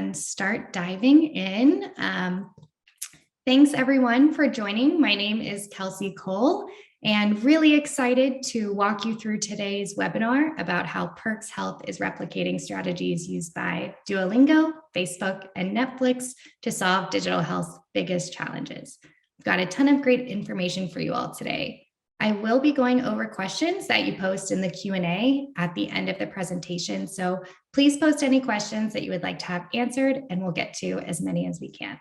and start diving in. Thanks everyone for joining. My name is Kelsey Cole and really excited to walk you through today's webinar about how Perx Health is replicating strategies used by Duolingo, Facebook, and Netflix to solve digital health's biggest challenges. We've got a ton of great information for you all today. I will be going over questions that you post in the Q&A at the end of the presentation. So please post any questions that you would like to have answered, and we'll get to as many as we can.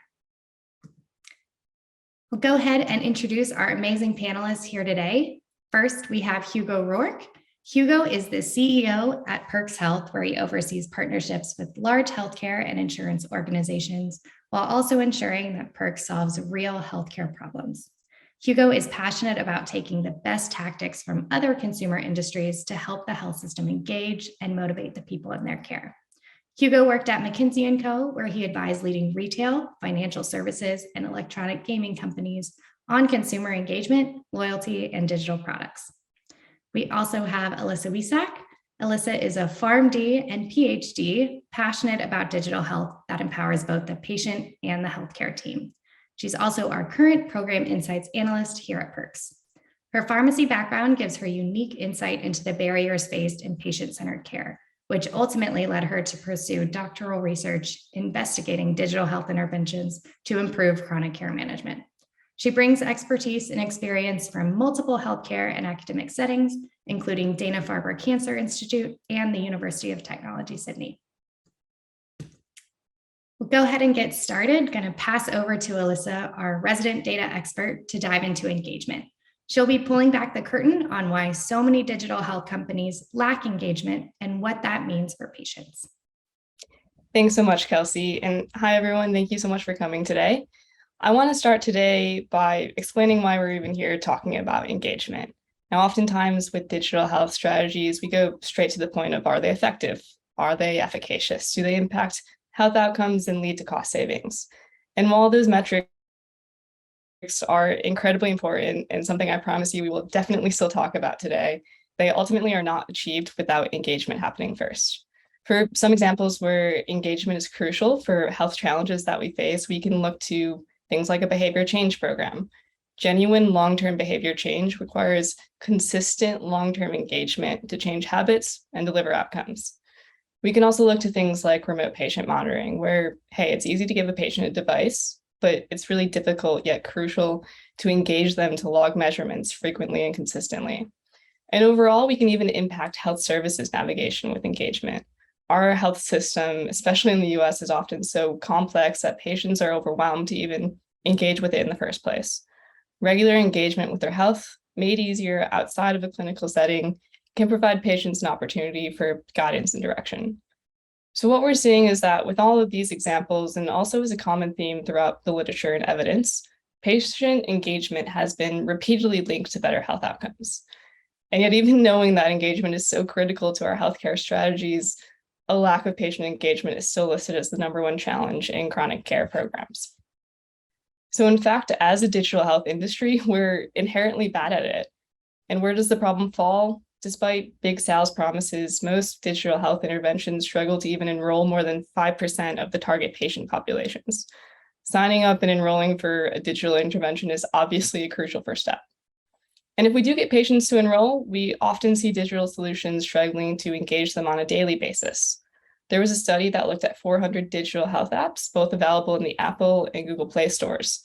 We'll go ahead and introduce our amazing panelists here today. First, we have Hugo Rourke. Hugo is the CEO at Perx Health, where he oversees partnerships with large healthcare and insurance organizations, while also ensuring that Perx solves real healthcare problems. Hugo is passionate about taking the best tactics from other consumer industries to help the health system engage and motivate the people in their care. Hugo worked at McKinsey & Co., where he advised leading retail, financial services, and electronic gaming companies on consumer engagement, loyalty, and digital products. We also have Alyssa Wisak. Alyssa is a PharmD and PhD, passionate about digital health that empowers both the patient and the healthcare team. She's also our current Program Insights Analyst here at Perx. Her pharmacy background gives her unique insight into the barriers faced in patient-centered care, which ultimately led her to pursue doctoral research investigating digital health interventions to improve chronic care management. She brings expertise and experience from multiple healthcare and academic settings, including Dana-Farber Cancer Institute and the University of Technology, Sydney. We'll go ahead and get started. Going to pass over to Alyssa, our resident data expert, to dive into engagement. She'll be pulling back the curtain on why so many digital health companies lack engagement and what that means for patients. Thanks so much, Kelsey. And hi, everyone. Thank you so much for coming today. I want to start today by explaining why we're even here talking about engagement. Now, oftentimes with digital health strategies, we go straight to the point of, are they effective? Are they efficacious? Do they impact health outcomes and lead to cost savings? And while those metrics are incredibly important and something I promise you we will definitely still talk about today, they ultimately are not achieved without engagement happening first. For some examples where engagement is crucial for health challenges that we face, we can look to things like a behavior change program. Genuine long-term behavior change requires consistent long-term engagement to change habits and deliver outcomes. We can also look to things like remote patient monitoring, where, hey, it's easy to give a patient a device, but it's really difficult yet crucial to engage them to log measurements frequently and consistently. And overall, we can even impact health services navigation with engagement. Our health system, especially in the US, is often so complex that patients are overwhelmed to even engage with it in the first place. Regular engagement with their health, made easier outside of a clinical setting, can provide patients an opportunity for guidance and direction. So what we're seeing is that with all of these examples, and also as a common theme throughout the literature and evidence, patient engagement has been repeatedly linked to better health outcomes. And yet, even knowing that engagement is so critical to our healthcare strategies, a lack of patient engagement is still listed as the #1 challenge in chronic care programs. So in fact, as a digital health industry, we're inherently bad at it. And where does the problem fall? Despite big sales promises, most digital health interventions struggle to even enroll more than 5% of the target patient populations. Signing up and enrolling for a digital intervention is obviously a crucial first step. And if we do get patients to enroll, we often see digital solutions struggling to engage them on a daily basis. There was a study that looked at 400 digital health apps, both available in the Apple and Google Play stores.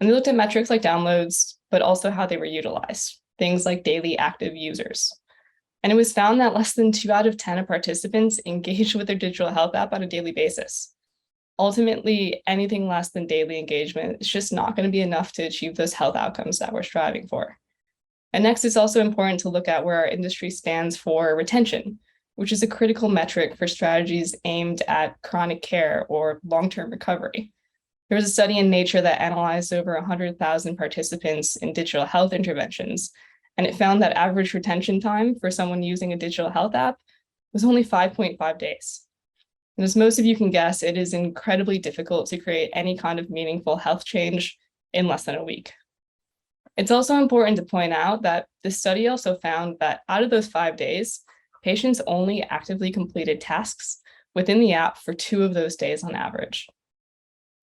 And they looked at metrics like downloads, but also how they were utilized, things like daily active users. And it was found that less than 2 out of 10 of participants engaged with their digital health app on a daily basis. Ultimately, anything less than daily engagement is just not going to be enough to achieve those health outcomes that we're striving for. And next, it's also important to look at where our industry stands for retention, which is a critical metric for strategies aimed at chronic care or long-term recovery. There was a study in Nature that analyzed over 100,000 participants in digital health interventions, and it found that average retention time for someone using a digital health app was only 5.5 days. And as most of you can guess, it is incredibly difficult to create any kind of meaningful health change in less than a week. It's also important to point out that this study also found that out of those 5 days, patients only actively completed tasks within the app for 2 of those days on average.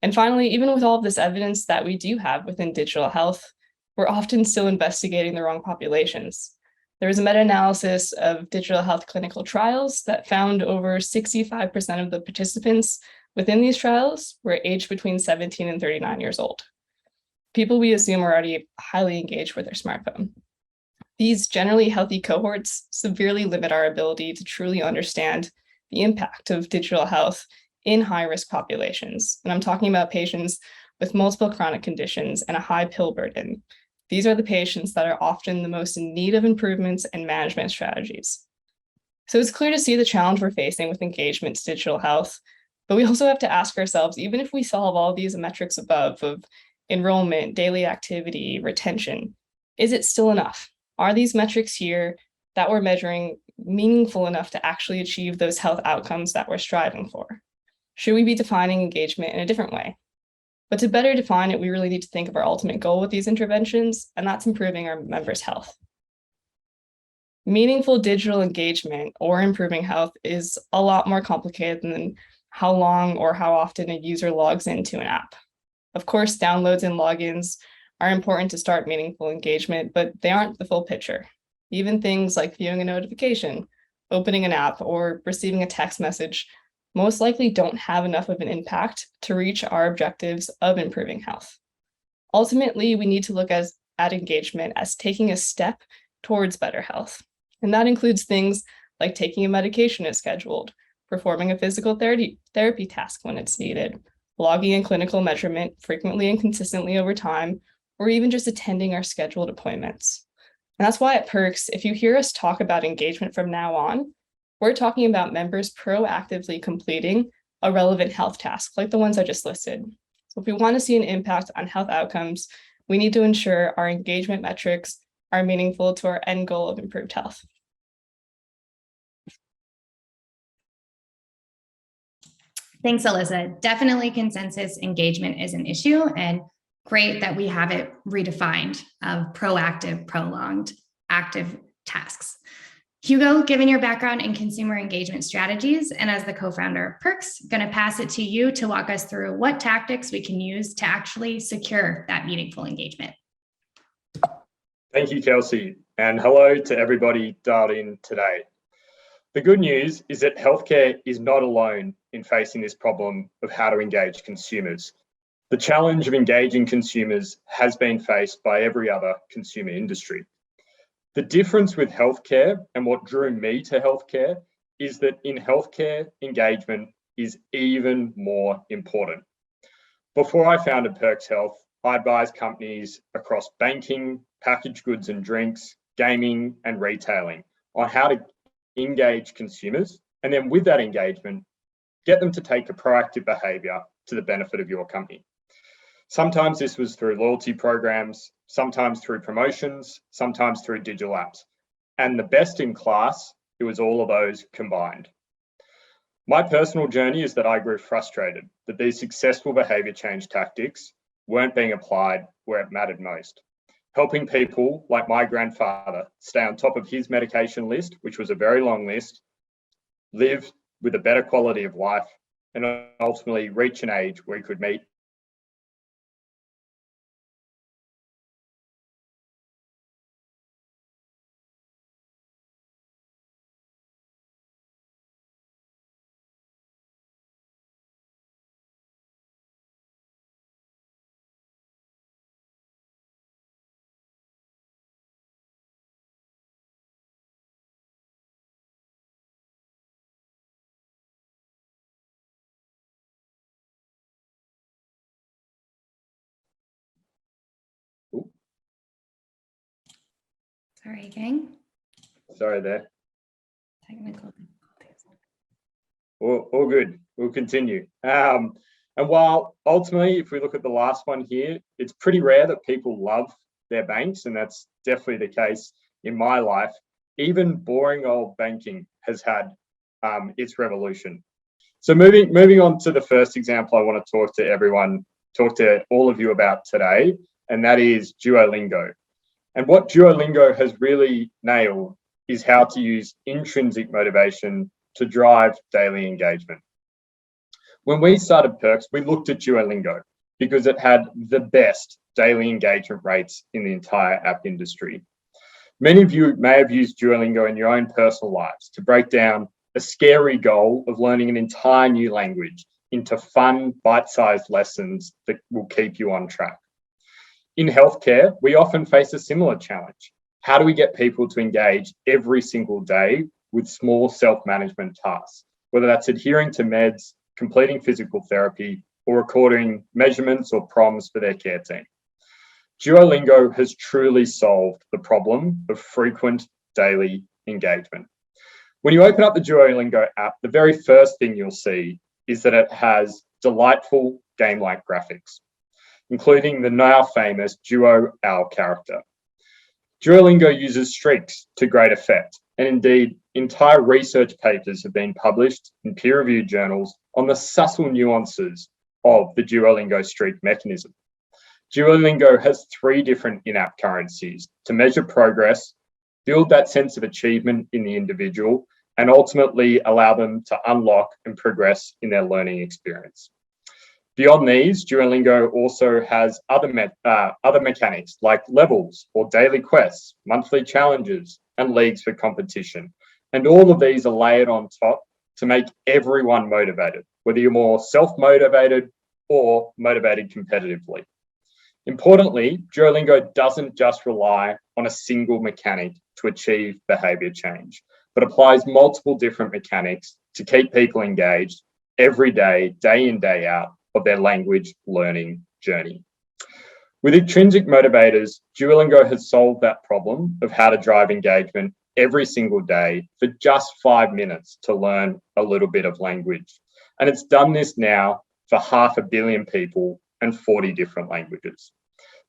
And finally, even with all of this evidence that we do have within digital health, we're often still investigating the wrong populations. There was a meta-analysis of digital health clinical trials that found over 65% of the participants within these trials were aged between 17 and 39 years old. People we assume are already highly engaged with their smartphone. These generally healthy cohorts severely limit our ability to truly understand the impact of digital health in high-risk populations. And I'm talking about patients with multiple chronic conditions and a high pill burden. These are the patients that are often the most in need of improvements and management strategies. So it's clear to see the challenge we're facing with engagement to digital health, but we also have to ask ourselves, even if we solve all these metrics above of enrollment, daily activity, retention, is it still enough? Are these metrics here that we're measuring meaningful enough to actually achieve those health outcomes that we're striving for? Should we be defining engagement in a different way? But to better define it, we really need to think of our ultimate goal with these interventions, and that's improving our members' health. Meaningful digital engagement or improving health is a lot more complicated than how long or how often a user logs into an app. Of course, downloads and logins are important to start meaningful engagement, but they aren't the full picture. Even things like viewing a notification, opening an app, or receiving a text message most likely don't have enough of an impact to reach our objectives of improving health. Ultimately, we need to look at engagement as taking a step towards better health. And that includes things like taking a medication as scheduled, performing a physical therapy task when it's needed, logging a clinical measurement frequently and consistently over time, or even just attending our scheduled appointments. And that's why at Perx, if you hear us talk about engagement from now on, we're talking about members proactively completing a relevant health task, like the ones I just listed. So if we want to see an impact on health outcomes, we need to ensure our engagement metrics are meaningful to our end goal of improved health. Thanks, Alyssa. Definitely consensus engagement is an issue, and great that we have it redefined of proactive, prolonged, active tasks. Hugo, given your background in consumer engagement strategies and as the co-founder of Perx, going to pass it to you to walk us through what tactics we can use to actually secure that meaningful engagement. Thank you, Kelsey, and hello to everybody dialed in today. The good news is that healthcare is not alone in facing this problem of how to engage consumers. The challenge of engaging consumers has been faced by every other consumer industry. The difference with healthcare and what drew me to healthcare is that in healthcare, engagement is even more important. Before I founded Perx Health, I advised companies across banking, packaged goods and drinks, gaming, and retailing on how to engage consumers, and then with that engagement, get them to take a proactive behavior to the benefit of your company. Sometimes this was through loyalty programs, sometimes through promotions, sometimes through digital apps. And the best in class, it was all of those combined. My personal journey is that I grew frustrated that these successful behavior change tactics weren't being applied where it mattered most. Helping people like my grandfather stay on top of his medication list, which was a very long list, live with a better quality of life, and ultimately reach an age where he could meet Sorry, gang. Sorry there. Technical difficulties. All good. We'll continue. And while ultimately, if we look at the last one here, it's pretty rare that people love their banks, and that's definitely the case in my life. Even boring old banking has had its revolution. So moving on to the first example I want to talk to all of you about today, and that is Duolingo. And what Duolingo has really nailed is how to use intrinsic motivation to drive daily engagement. When we started Perx, we looked at Duolingo because it had the best daily engagement rates in the entire app industry. Many of you may have used Duolingo in your own personal lives to break down a scary goal of learning an entire new language into fun, bite-sized lessons that will keep you on track. In healthcare, we often face a similar challenge. How do we get people to engage every single day with small self-management tasks, whether that's adhering to meds, completing physical therapy, or recording measurements or prompts for their care team? Duolingo has truly solved the problem of frequent daily engagement. When you open up the Duolingo app, the very first thing you'll see is that it has delightful game-like graphics, including the now famous Duo Owl character. Duolingo uses streaks to great effect, and indeed, entire research papers have been published in peer-reviewed journals on the subtle nuances of the Duolingo streak mechanism. Duolingo has 3 different in-app currencies to measure progress, build that sense of achievement in the individual, and ultimately allow them to unlock and progress in their learning experience. Beyond these, Duolingo also has other mechanics like levels or daily quests, monthly challenges, and leagues for competition. And all of these are layered on top to make everyone motivated, whether you're more self-motivated or motivated competitively. Importantly, Duolingo doesn't just rely on a single mechanic to achieve behavior change, but applies multiple different mechanics to keep people engaged every day, day in, day out of their language learning journey. With intrinsic motivators, Duolingo has solved that problem of how to drive engagement every single day for just 5 minutes to learn a little bit of language. And it's done this now for 500 million people and 40 different languages.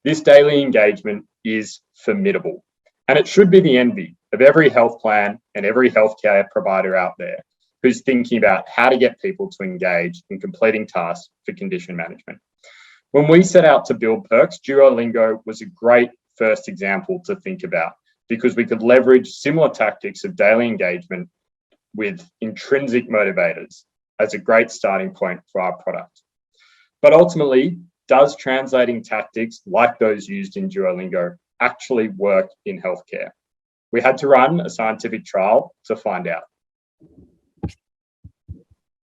This daily engagement is formidable, and it should be the envy of every health plan and every healthcare provider out there who's thinking about how to get people to engage in completing tasks for condition management. When we set out to build Perx, Duolingo was a great first example to think about because we could leverage similar tactics of daily engagement with intrinsic motivators as a great starting point for our product. But ultimately, does translating tactics like those used in Duolingo actually work in healthcare? We had to run a scientific trial to find out.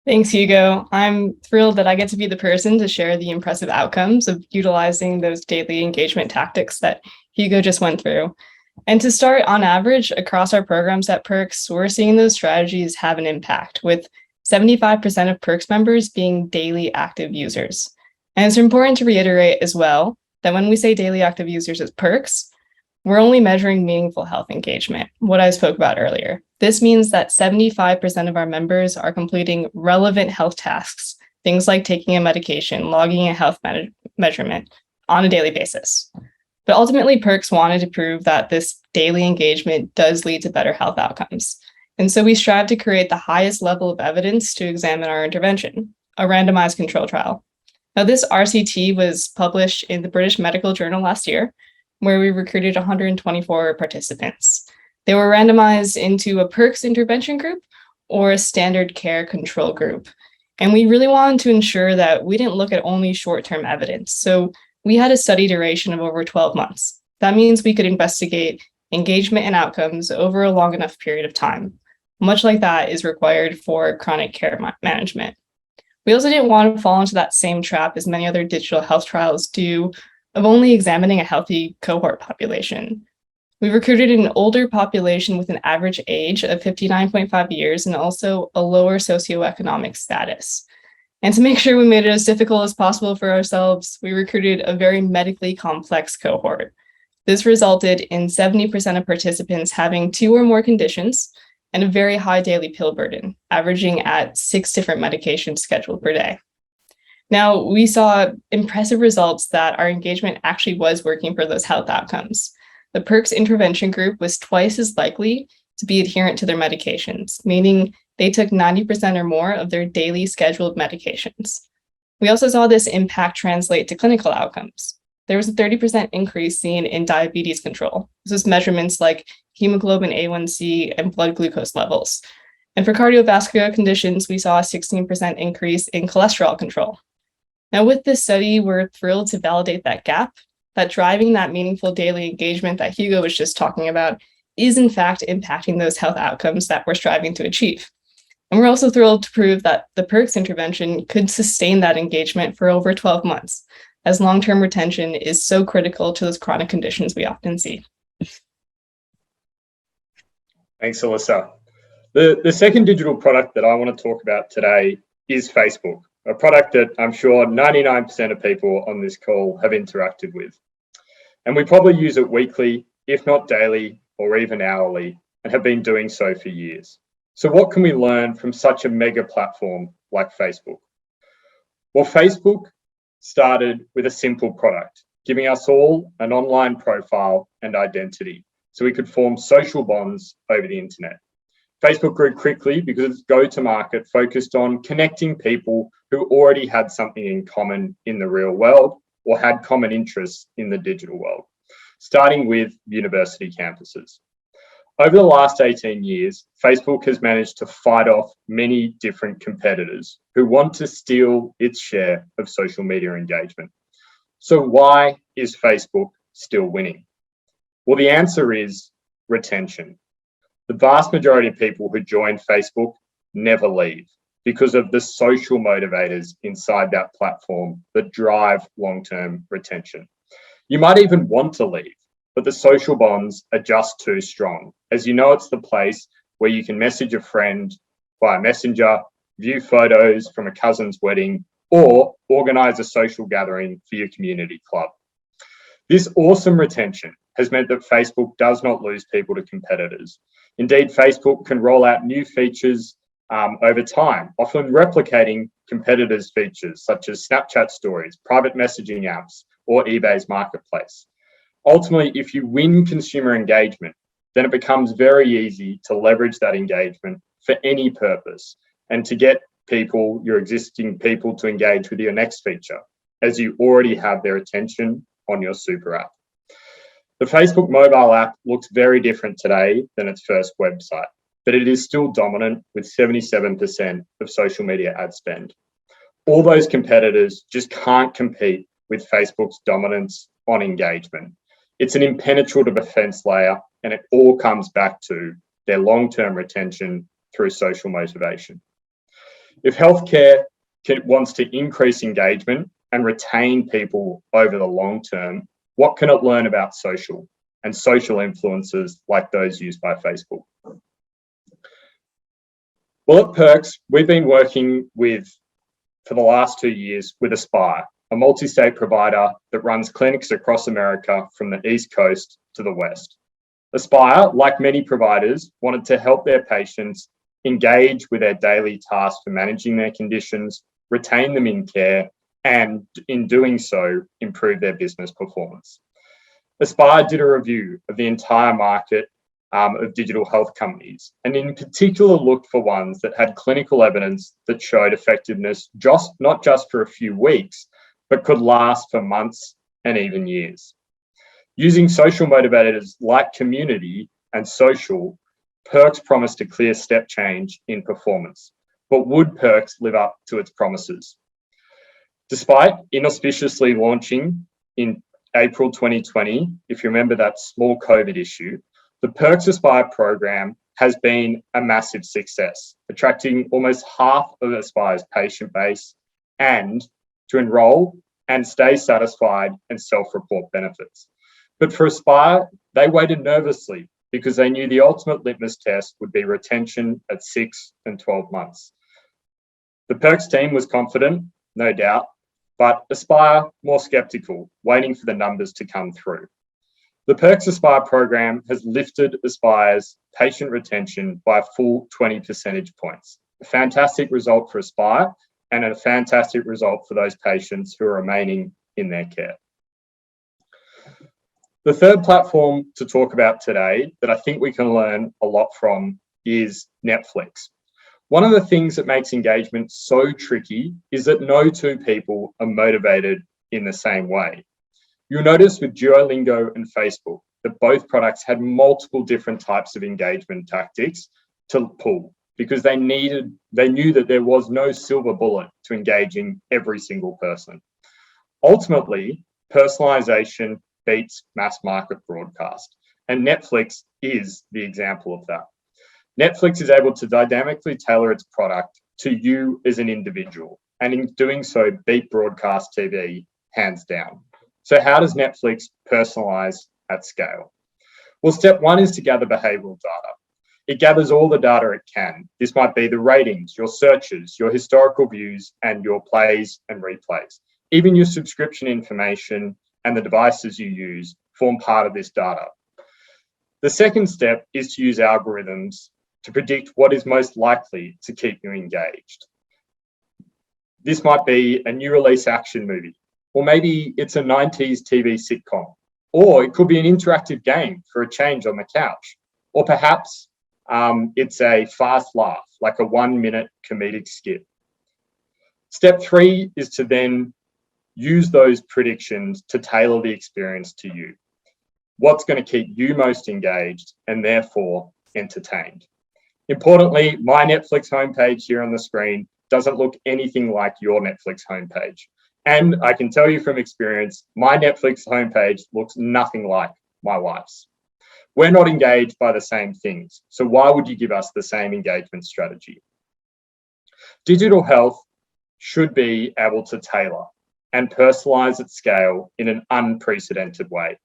Thanks, Hugo. I'm thrilled that I get to be the person to share the impressive outcomes of utilizing those daily engagement tactics that Hugo just went through. And to start, on average, across our programs at Perx, we're seeing those strategies have an impact, with 75% of Perx members being daily active users. And it's important to reiterate as well that when we say daily active users at Perx, we're only measuring meaningful health engagement, what I spoke about earlier. This means that 75% of our members are completing relevant health tasks, things like taking a medication, logging a health measurement on a daily basis. But ultimately, Perx wanted to prove that this daily engagement does lead to better health outcomes. And so we strive to create the highest level of evidence to examine our intervention, a randomized control trial. Now, this RCT was published in the British Medical Journal last year, where we recruited 124 participants. They were randomized into a Perx intervention group or a standard care control group. And we really wanted to ensure that we didn't look at only short-term evidence. So we had a study duration of over 12 months. That means we could investigate engagement and outcomes over a long enough period of time. Much like that is required for chronic care management. We also didn't want to fall into that same trap as many other digital health trials do of only examining a healthy cohort population. We recruited an older population with an average age of 59.5 years and also a lower socioeconomic status. And to make sure we made it as difficult as possible for ourselves, we recruited a very medically complex cohort. This resulted in 70% of participants having 2 or more conditions and a very high daily pill burden, averaging at 6 different medications scheduled per day. Now, we saw impressive results that our engagement actually was working for those health outcomes. The Perx intervention group was twice as likely to be adherent to their medications, meaning they took 90% or more of their daily scheduled medications. We also saw this impact translate to clinical outcomes. There was a 30% increase seen in diabetes control. This is measurements like hemoglobin A1C and blood glucose levels. And for cardiovascular conditions, we saw a 16% increase in cholesterol control. Now, with this study, we're thrilled to validate that gap, that driving that meaningful daily engagement that Hugo was just talking about is in fact impacting those health outcomes that we're striving to achieve. And we're also thrilled to prove that the Perx intervention could sustain that engagement for over 12 months, as long-term retention is so critical to those chronic conditions we often see. Thanks, Alyssa. The second digital product that I want to talk about today is Facebook, a product that I'm sure 99% of people on this call have interacted with. And we probably use it weekly, if not daily or even hourly, and have been doing so for years. So what can we learn from such a mega platform like Facebook? Well, Facebook started with a simple product, giving us all an online profile and identity so we could form social bonds over the internet. Facebook grew quickly because its go-to-market focused on connecting people who already had something in common in the real world or had common interests in the digital world, starting with university campuses. Over the last 18 years, Facebook has managed to fight off many different competitors who want to steal its share of social media engagement. So why is Facebook still winning? Well, the answer is retention. The vast majority of people who join Facebook never leave because of the social motivators inside that platform that drive long-term retention. You might even want to leave, but the social bonds are just too strong. As you know, it's the place where you can message a friend via Messenger, view photos from a cousin's wedding, or organize a social gathering for your community club. This awesome retention has meant that Facebook does not lose people to competitors. Indeed, Facebook can roll out new features over time, often replicating competitors' features such as Snapchat stories, private messaging apps, or eBay's marketplace. Ultimately, if you win consumer engagement, then it becomes very easy to leverage that engagement for any purpose and to get people, your existing people, to engage with your next feature, as you already have their attention on your super app. The Facebook mobile app looks very different today than its first website, but it is still dominant with 77% of social media ad spend. All those competitors just can't compete with Facebook's dominance on engagement. It's an impenetrable defense layer, and it all comes back to their long-term retention through social motivation. If healthcare wants to increase engagement and retain people over the long term, what can it learn about social and social influences like those used by Facebook? Well, at Perx, we've been working for the last 2 years with Aspire, a multi-state provider that runs clinics across America from the East Coast to the West. Aspire, like many providers, wanted to help their patients engage with their daily tasks for managing their conditions, retain them in care, and in doing so, improve their business performance. Aspire did a review of the entire market of digital health companies, and in particular looked for ones that had clinical evidence that showed effectiveness not just for a few weeks, but could last for months and even years. Using social motivators like community and social, Perx promised a clear step change in performance. But would Perx live up to its promises? Despite inauspiciously launching in April 2020, if you remember that small COVID issue, the Perx Aspire program has been a massive success, attracting almost half of Aspire's patient base and to enroll and stay satisfied and self-report benefits. But for Aspire, they waited nervously because they knew the ultimate litmus test would be retention at 6 and 12 months. The Perx team was confident, no doubt, but Aspire more skeptical, waiting for the numbers to come through. The Perx Aspire program has lifted Aspire's patient retention by a full 20 percentage points. A fantastic result for Aspire and a fantastic result for those patients who are remaining in their care. The third platform to talk about today that I think we can learn a lot from is Netflix. One of the things that makes engagement so tricky is that no two people are motivated in the same way. You'll notice with Duolingo and Facebook that both products had multiple different types of engagement tactics to pull, because they knew that there was no silver bullet to engaging every single person. Ultimately, personalization beats mass market broadcast, and Netflix is the example of that. Netflix is able to dynamically tailor its product to you as an individual, and in doing so, beat broadcast TV hands down. So how does Netflix personalize at scale? Well, step one is to gather behavioral data. It gathers all the data it can. This might be the ratings, your searches, your historical views, and your plays and replays. Even your subscription information and the devices you use form part of this data. The second step is to use algorithms to predict what is most likely to keep you engaged. This might be a new release action movie, or maybe it's a 90s TV sitcom, or it could be an interactive game for a change on the couch, or perhaps it's a fast laugh, like a 1-minute comedic skit. Step three is to then use those predictions to tailor the experience to you. What's going to keep you most engaged and therefore entertained? Importantly, my Netflix homepage here on the screen doesn't look anything like your Netflix homepage. And I can tell you from experience, my Netflix homepage looks nothing like my wife's. We're not engaged by the same things, so why would you give us the same engagement strategy? Digital health should be able to tailor and personalize at scale in an unprecedented way.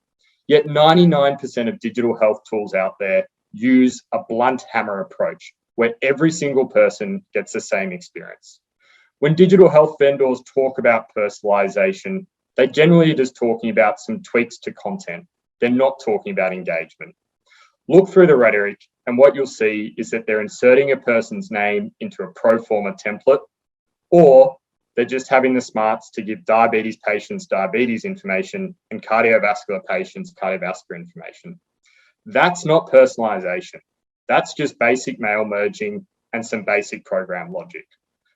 Yet 99% of digital health tools out there use a blunt hammer approach where every single person gets the same experience. When digital health vendors talk about personalization, they generally are just talking about some tweaks to content. They're not talking about engagement. Look through the rhetoric, and what you'll see is that they're inserting a person's name into a pro forma template, or they're just having the smarts to give diabetes patients diabetes information and cardiovascular patients cardiovascular information. That's not personalization. That's just basic mail merging and some basic program logic.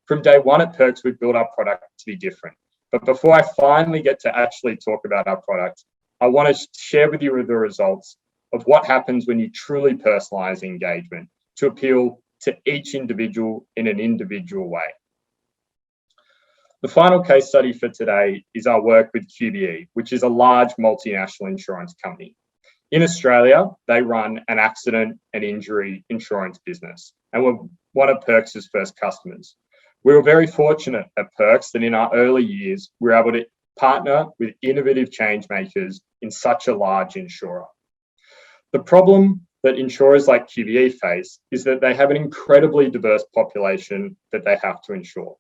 From day one at Perx, we've built our product to be different. But before I finally get to actually talk about our product, I want to share with you the results of what happens when you truly personalize engagement to appeal to each individual in an individual way. The final case study for today is our work with QBE, which is a large multinational insurance company. In Australia, they run an accident and injury insurance business, and we're one of Perx's first customers. We were very fortunate at Perx that in our early years, we were able to partner with innovative change makers in such a large insurer. The problem that insurers like QBE face is that they have an incredibly diverse population that they have to insure.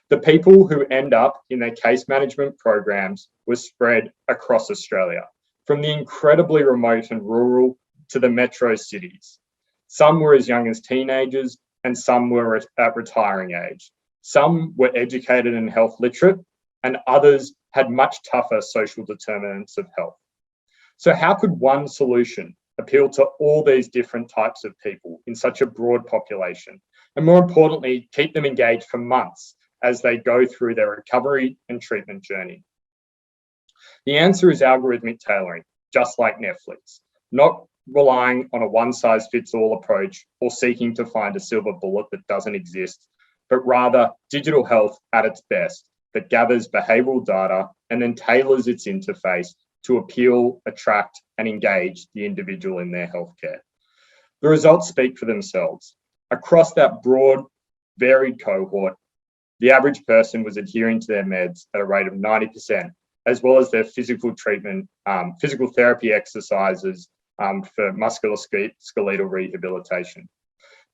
The people who end up in their case management programs were spread across Australia, from the incredibly remote and rural to the metro cities. Some were as young as teenagers and some were at retiring age. Some were educated and health literate, and others had much tougher social determinants of health. So how could one solution appeal to all these different types of people in such a broad population? And more importantly, keep them engaged for months as they go through their recovery and treatment journey? The answer is algorithmic tailoring, just like Netflix, not relying on a one-size-fits-all approach or seeking to find a silver bullet that doesn't exist, but rather digital health at its best that gathers behavioral data and then tailors its interface to appeal, attract, and engage the individual in their healthcare. The results speak for themselves. Across that broad, varied cohort, the average person was adhering to their meds at a rate of 90%, as well as their physical treatment, physical therapy exercises for musculoskeletal rehabilitation.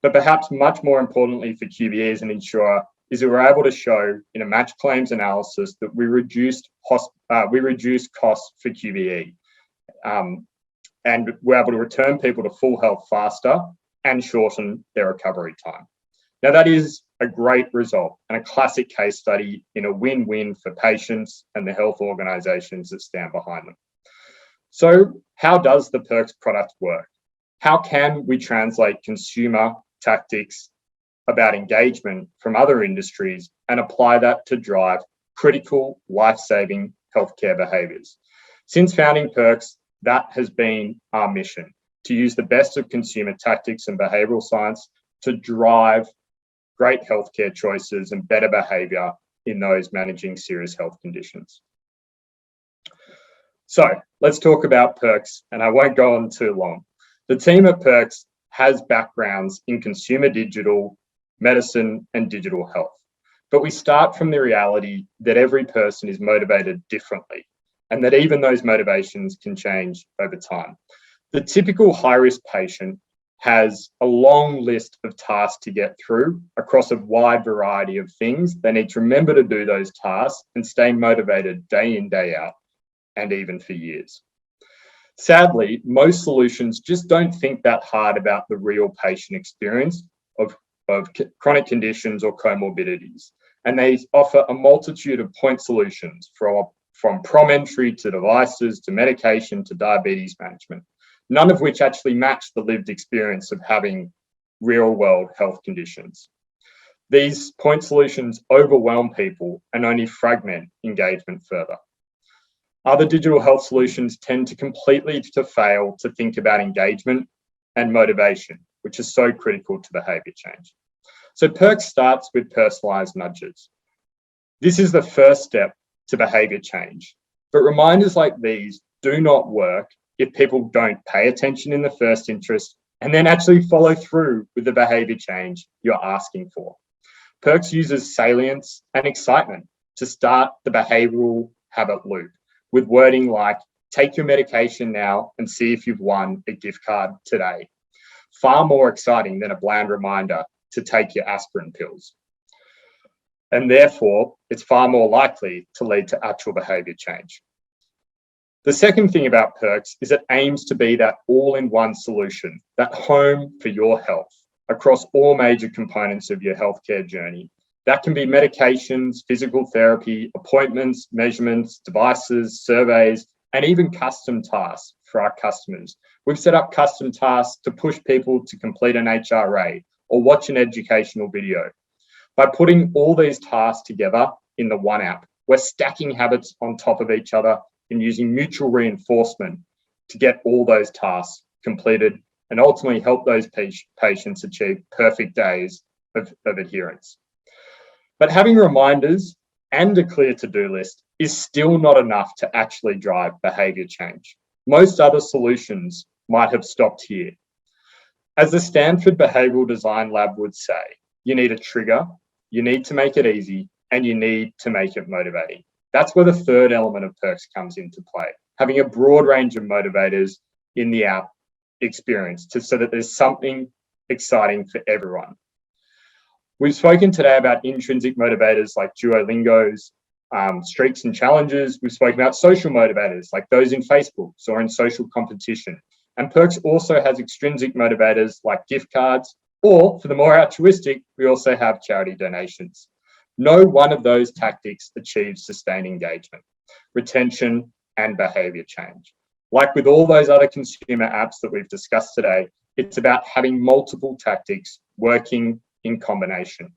But perhaps much more importantly for QBE as an insurer is that we're able to show in a match claims analysis that we reduced costs for QBE, and we're able to return people to full health faster and shorten their recovery time. Now that is a great result and a classic case study in a win-win for patients and the health organisations that stand behind them. So how does the Perx product work? How can we translate consumer tactics about engagement from other industries and apply that to drive critical life-saving healthcare behaviours? Since founding Perx, that has been our mission, to use the best of consumer tactics and behavioural science to drive great healthcare choices and better behaviour in those managing serious health conditions. So let's talk about Perx, and I won't go on too long. The team at Perx has backgrounds in consumer digital, medicine, and digital health. But we start from the reality that every person is motivated differently, and that even those motivations can change over time. The typical high-risk patient has a long list of tasks to get through across a wide variety of things. They need to remember to do those tasks and stay motivated day in, day out, and even for years. Sadly, most solutions just don't think that hard about the real patient experience of chronic conditions or comorbidities. And they offer a multitude of point solutions from prom entry to devices to medication to diabetes management, none of which actually match the lived experience of having real-world health conditions. These point solutions overwhelm people and only fragment engagement further. Other digital health solutions tend to completely fail to think about engagement and motivation, which is so critical to behaviour change. So Perx starts with personalised nudges. This is the first step to behaviour change, but reminders like these do not work if people don't pay attention in the first interest and then actually follow through with the behaviour change you're asking for. Perx uses salience and excitement to start the behavioural habit loop with wording like, take your medication now and see if you've won a gift card today. Far more exciting than a bland reminder to take your aspirin pills. And therefore, it's far more likely to lead to actual behaviour change. The second thing about Perx is it aims to be that all-in-one solution, that home for your health across all major components of your healthcare journey. That can be medications, physical therapy, appointments, measurements, devices, surveys, and even custom tasks for our customers. We've set up custom tasks to push people to complete an HRA or watch an educational video. By putting all these tasks together in the one app, we're stacking habits on top of each other and using mutual reinforcement to get all those tasks completed and ultimately help those patients achieve perfect days of adherence. But having reminders and a clear to-do list is still not enough to actually drive behaviour change. Most other solutions might have stopped here. As the Stanford Behavioural Design Lab would say, you need a trigger, you need to make it easy, and you need to make it motivating. That's where the third element of Perx comes into play, having a broad range of motivators in the app experience so that there's something exciting for everyone. We've spoken today about intrinsic motivators like Duolingo's streaks and challenges. We've spoken about social motivators like those in Facebook or in social competition. And Perx also has extrinsic motivators like gift cards, or for the more altruistic, we also have charity donations. No one of those tactics achieves sustained engagement, retention, and behaviour change. Like with all those other consumer apps that we've discussed today, it's about having multiple tactics working in combination.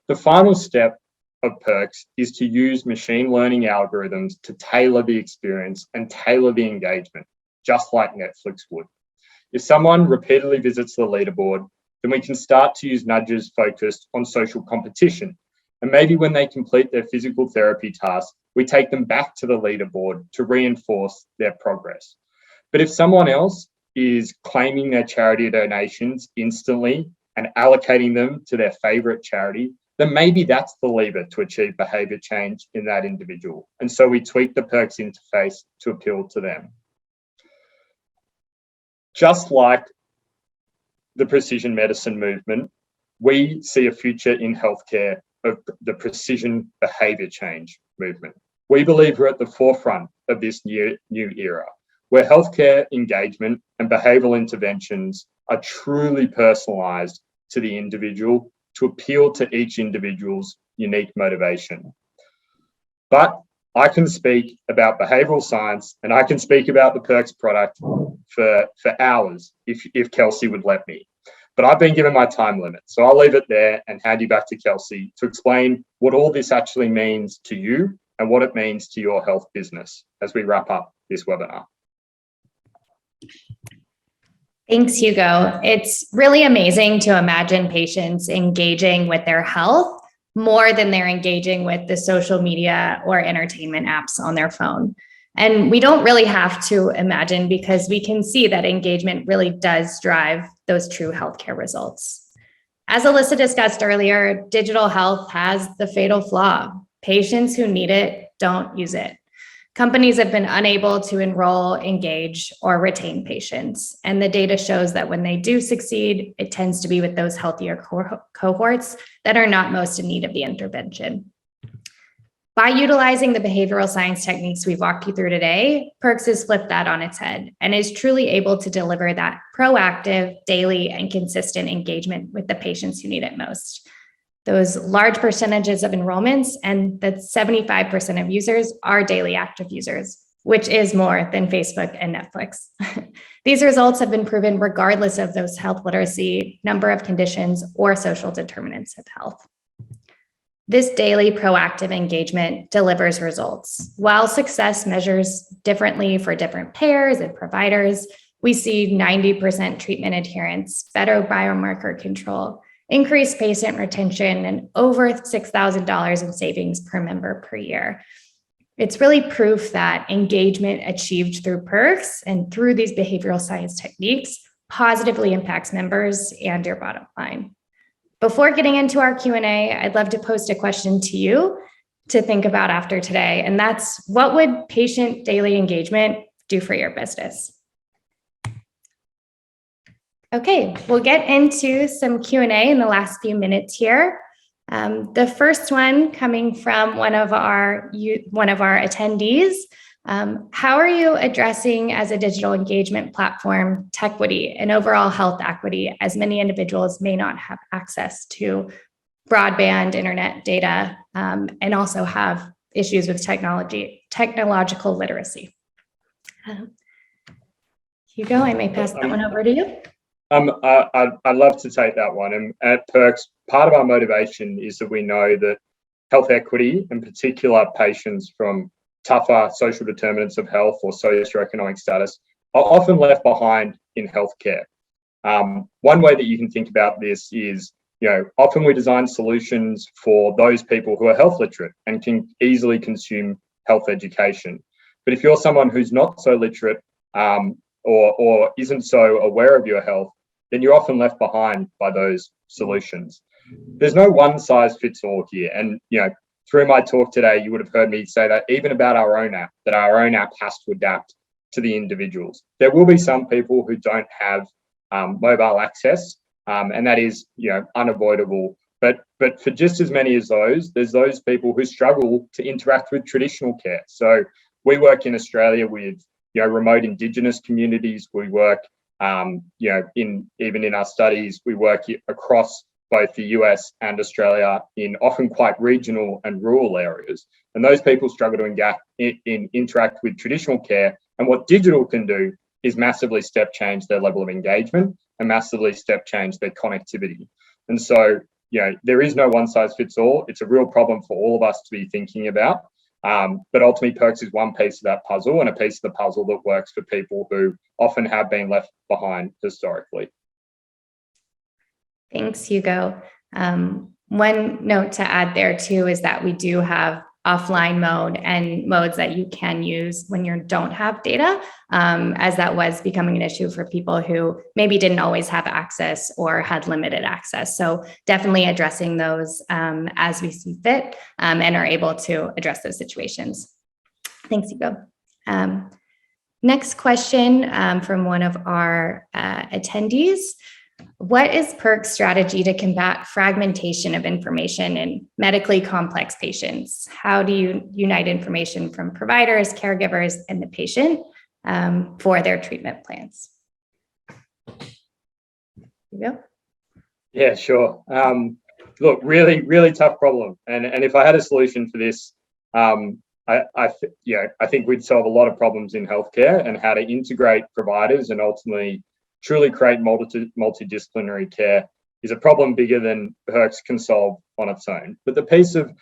The final step of Perx is to use machine learning algorithms to tailor the experience and tailor the engagement, just like Netflix would. If someone repeatedly visits the leaderboard, then we can start to use nudges focused on social competition. And maybe when they complete their physical therapy task, we take them back to the leaderboard to reinforce their progress. But if someone else is claiming their charity donations instantly and allocating them to their favorite charity, then maybe that's the lever to achieve behavior change in that individual. And so we tweak the Perx interface to appeal to them. Just like the precision medicine movement, we see a future in healthcare of the precision behavior change movement. We believe we're at the forefront of this new era, where healthcare engagement and behavioral interventions are truly personalized to the individual to appeal to each individual's unique motivation. But I can speak about behavioral science and I can speak about the Perx product for hours if Kelsey would let me. But I've been given my time limit, so I'll leave it there and hand you back to Kelsey to explain what all this actually means to you and what it means to your health business as we wrap up this webinar. Thanks, Hugo. It's really amazing to imagine patients engaging with their health more than they're engaging with the social media or entertainment apps on their phone. And we don't really have to imagine because we can see that engagement really does drive those true healthcare results. As Alyssa discussed earlier, digital health has the fatal flaw. Patients who need it don't use it. Companies have been unable to enroll, engage, or retain patients. And the data shows that when they do succeed, it tends to be with those healthier cohorts that are not most in need of the intervention. By utilizing the behavioral science techniques we've walked you through today, Perx has flipped that on its head and is truly able to deliver that proactive, daily, and consistent engagement with the patients who need it most. Those large percentages of enrollments and that 75% of users are daily active users, which is more than Facebook and Netflix. These results have been proven regardless of those health literacy, number of conditions, or social determinants of health. This daily proactive engagement delivers results. While success measures differently for different payers and providers, we see 90% treatment adherence, better biomarker control, increased patient retention, and over $6,000 in savings per member per year. It's really proof that engagement achieved through Perx and through these behavioral science techniques positively impacts members and your bottom line. Before getting into our Q&A, I'd love to post a question to you to think about after today, and that's, what would patient daily engagement do for your business? Okay, we'll get into some Q&A in the last few minutes here. The first one coming from one of our attendees. How are you addressing as a digital engagement platform tequity and overall health equity, as many individuals may not have access to broadband internet data and also have issues with technological literacy? Hugo, I may pass that one over to you. I'd love to take that one. And at Perx, part of our motivation is that we know that health equity, in particular patients from tougher social determinants of health or socioeconomic status, are often left behind in healthcare. One way that you can think about this is, often we design solutions for those people who are health literate and can easily consume health education. But if you're someone who's not so literate or isn't so aware of your health, then you're often left behind by those solutions. There's no one size fits all here. And, through my talk today, you would have heard me say that even about our own app, that our own app has to adapt to the individuals. There will be some people who don't have mobile access, and that is, unavoidable. But for just as many as those, there's those people who struggle to interact with traditional care. So we work in Australia with, remote Indigenous communities. We work, even in our studies, we work across both the US and Australia in often quite regional and rural areas. And those people struggle to interact with traditional care. And what digital can do is massively step change their level of engagement and massively step change their connectivity. And so, there is no one size fits all. It's a real problem for all of us to be thinking about. But ultimately, Perx is one piece of that puzzle, and a piece of the puzzle that works for people who often have been left behind historically. Thanks, Hugo. One note to add there too is that we do have offline mode and modes that you can use when you don't have data, as that was becoming an issue for people who maybe didn't always have access or had limited access. So definitely addressing those as we see fit and are able to address those situations. Thanks, Hugo. Next question from one of our attendees. What is Perx's strategy to combat fragmentation of information in medically complex patients? How do you unite information from providers, caregivers, and the patient for their treatment plans? Hugo? Yeah, sure. Look, really tough problem. And if I had a solution for this, I think we'd solve a lot of problems in healthcare and how to integrate providers and ultimately truly create multidisciplinary care is a problem bigger than Perx can solve on its own. But the piece of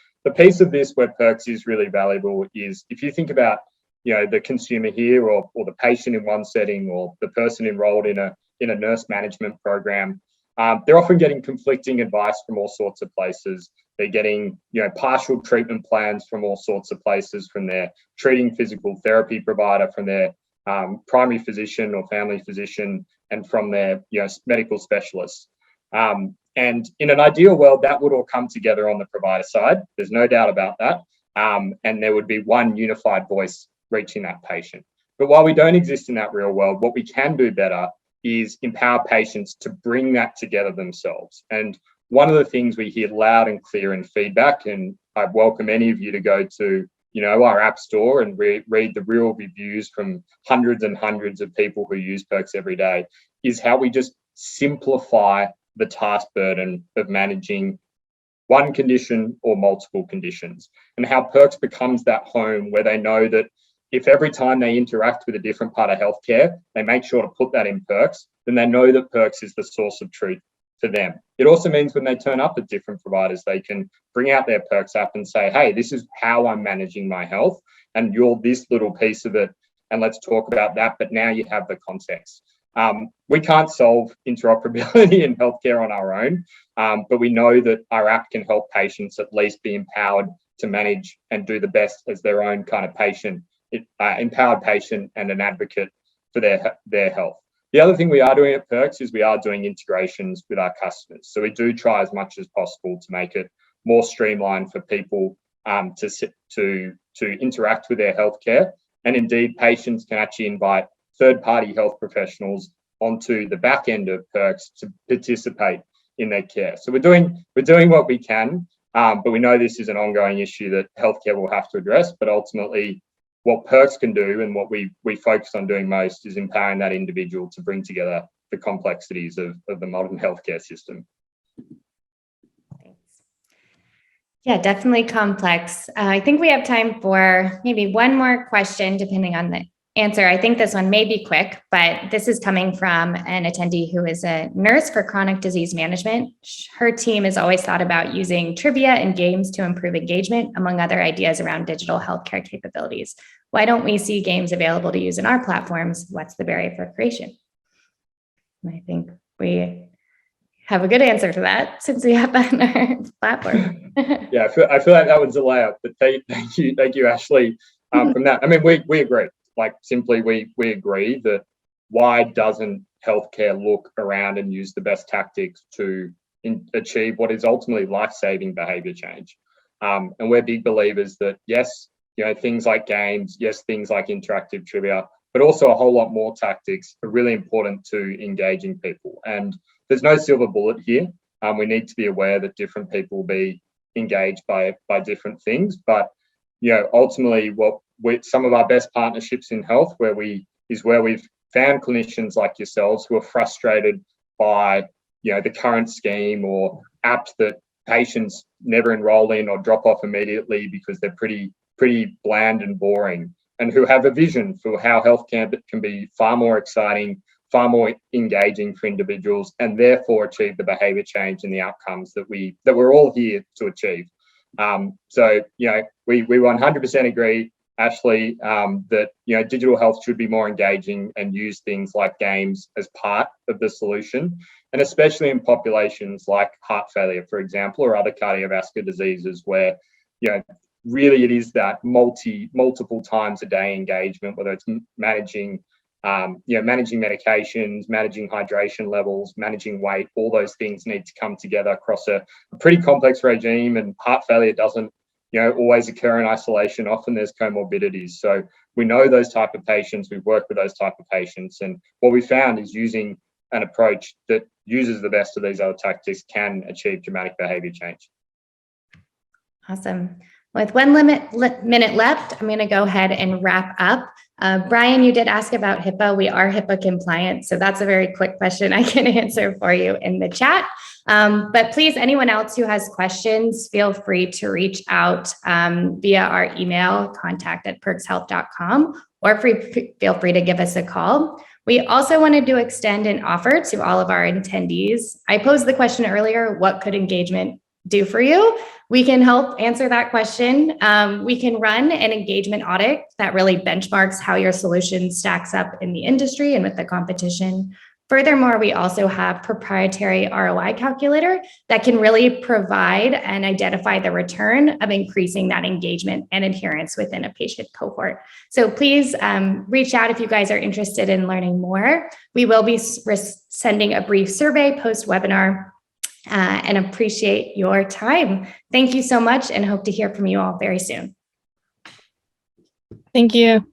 this where Perx is really valuable is if you think about the consumer here or the patient in one setting or the person enrolled in in a nurse management program, they're often getting conflicting advice from all sorts of places. They're getting, partial treatment plans from all sorts of places, from their treating physical therapy provider, from their primary physician or family physician, and from their, medical specialists. And in an ideal world, that would all come together on the provider side. There's no doubt about that. And there would be one unified voice reaching that patient. But while we don't exist in that real world, what we can do better is empower patients to bring that together themselves. And one of the things we hear loud and clear in feedback, and I welcome any of you to go to, our app store and read the real reviews from hundreds and hundreds of people who use Perx every day, is how we just simplify the task burden of managing one condition or multiple conditions, and how Perx becomes that home where they know that if every time they interact with a different part of healthcare, they make sure to put that in Perx, then they know that Perx is the source of truth for them. It also means when they turn up at different providers, they can bring out their Perx app and say, hey, this is how I'm managing my health, and you're this little piece of it, and let's talk about that, but now you have the context. We can't solve interoperability in healthcare on our own, but we know that our app can help patients at least be empowered to manage and do the best as their own kind of patient, empowered patient and an advocate for their health. The other thing we are doing at Perx is we are doing integrations with our customers. So we do try as much as possible to make it more streamlined for people to interact with their healthcare. And indeed, patients can actually invite third-party health professionals onto the back end of Perx to participate in their care. So we're doing what we can, but we know this is an ongoing issue that healthcare will have to address. But ultimately, what Perx can do and what we focus on doing most is empowering that individual to bring together the complexities of the modern healthcare system. Yeah, definitely complex. I think we have time for maybe one more question, depending on the answer. I think this one may be quick, but this is coming from an attendee who is a nurse for chronic disease management. Her team has always thought about using trivia and games to improve engagement, among other ideas around digital healthcare capabilities. Why don't we see games available to use in our platforms? What's the barrier for creation? And I think we have a good answer to that since we have that in our platform. Yeah, I feel like that was a layup, but thank you, Ashley, from that. I mean, we agree. Like, simply, we agree that why doesn't healthcare look around and use the best tactics to achieve what is ultimately life-saving behavior change? And we're big believers that, yes, things like games, yes, things like interactive trivia, but also a whole lot more tactics are really important to engaging people. And there's no silver bullet here. We need to be aware that different people will be engaged by different things. But, ultimately, some of our best partnerships in health where we've found clinicians like yourselves who are frustrated by, the current scheme or apps that patients never enroll in or drop off immediately because they're pretty bland and boring, and who have a vision for how healthcare can be far more exciting, far more engaging for individuals, and therefore achieve the behavior change and the outcomes that we're all here to achieve. So, we 100% agree, Ashley, that, digital health should be more engaging and use things like games as part of the solution, and especially in populations like heart failure, for example, or other cardiovascular diseases where, really it is that multiple times a day engagement, whether it's managing medications, managing hydration levels, managing weight. All those things need to come together across a pretty complex regime, and heart failure doesn't always occur in isolation. Often there's comorbidities. So we know those type of patients, we've worked with those type of patients, and what we found is using an approach that uses the best of these other tactics can achieve dramatic behavior change. Awesome. With 1 minute left, I'm going to go ahead and wrap up. Brian, you did ask about HIPAA. We are HIPAA compliant, so that's a very quick question I can answer for you in the chat. But please, anyone else who has questions, feel free to reach out via our email, contact@perxhealth.com, or feel free to give us a call. We also wanted to extend an offer to all of our attendees. I posed the question earlier, what could engagement do for you? We can help answer that question. We can run an engagement audit that really benchmarks how your solution stacks up in the industry and with the competition. Furthermore, we also have proprietary ROI calculator that can really provide and identify the return of increasing that engagement and adherence within a patient cohort. So please reach out if you guys are interested in learning more. We will be sending a brief survey post-webinar and appreciate your time. Thank you so much and hope to hear from you all very soon. Thank you.